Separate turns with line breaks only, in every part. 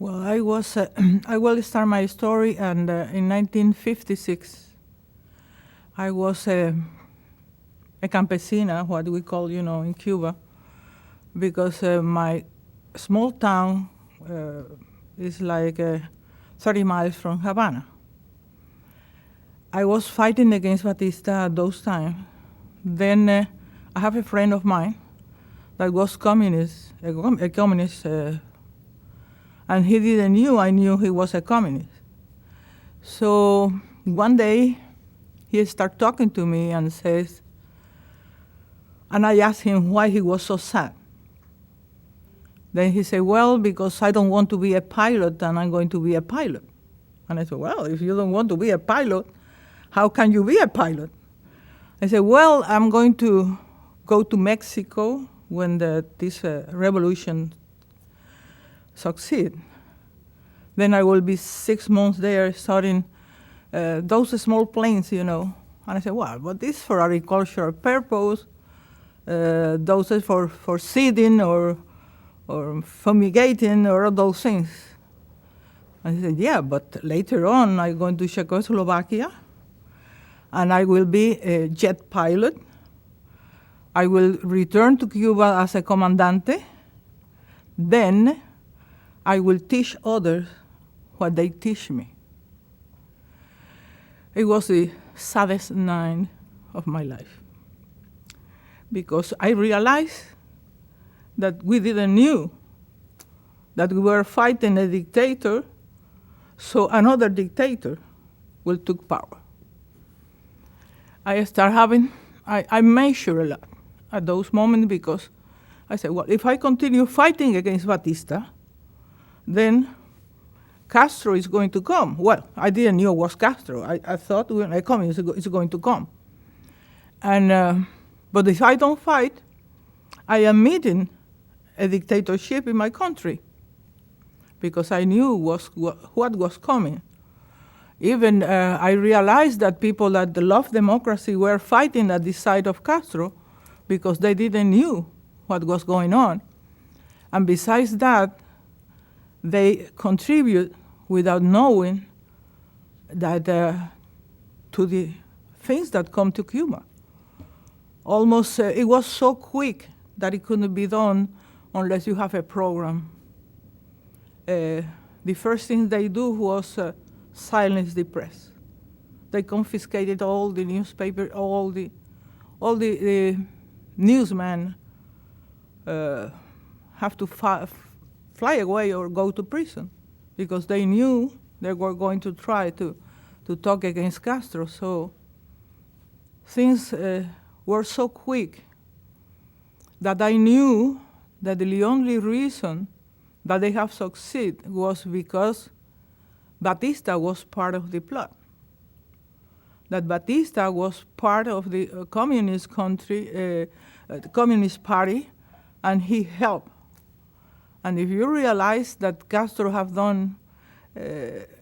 Well, I will start my story, and in 1956, I was a campesina, what we call, in Cuba, because my small town is like 30 miles from Havana. I was fighting against Batista at those times. Then I have a friend of mine that was communist, a communist, and he didn't knew I knew he was a communist. So one day he started talking to me and says, and I asked him why he was so sad. Then he said, well, because I don't want to be a pilot and I'm going to be a pilot. And I said, well, if you don't want to be a pilot, how can you be a pilot? I said, well, I'm going to go to Mexico when this revolution succeed. Then I will be 6 months there studying those small planes, And I said, well, but this for agricultural purpose, those is for seeding or fumigating or those things. And he said, yeah, but later on I'm going to Czechoslovakia and I will be a jet pilot. I will return to Cuba as a comandante. Then I will teach others what they teach me. It was the saddest night of my life because I realized that we didn't knew that we were fighting a dictator, so another dictator will take power. I measure a lot at those moments because I said, well, if I continue fighting against Batista, then Castro is going to come. Well, I didn't know it was Castro. I thought when I come, it's going to come. And but if I don't fight, I am meeting a dictatorship in my country because I knew what was coming. Even I realized that people that love democracy were fighting at the side of Castro because they didn't knew what was going on. And besides that, they contribute without knowing that to the things that come to Cuba. Almost, it was so quick that it couldn't be done unless you have a program. The first thing they do was silence the press. They confiscated all the newspaper, all the newsmen have to fly away or go to prison because they knew they were going to try to talk against Castro. So things were so quick that I knew that the only reason that they have succeeded was because Batista was part of the plot. That Batista was part of the communist country, the Communist Party, and he helped. And if you realize that Castro have done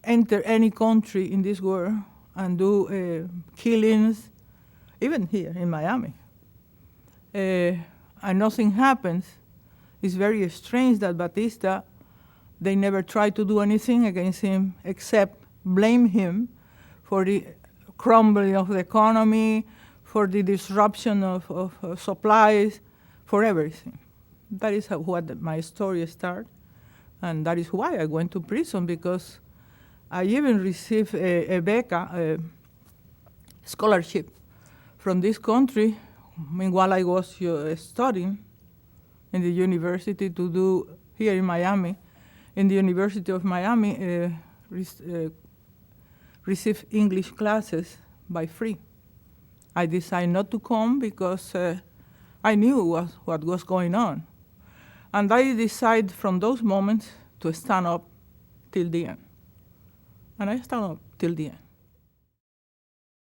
enter any country in this world and do killings, even here in Miami, and nothing happens, it's very strange that Batista, they never tried to do anything against him except blame him for the crumbling of the economy, for the disruption of supplies, for everything. That is what my story started, and that is why I went to prison, because I even received a beca, a scholarship from this country while I was studying in the university to do here in Miami. In the University of Miami, receive English classes by free. I decided not to come because I knew what was going on. And I decided from those moments to stand up till the end. And I stand up till the end.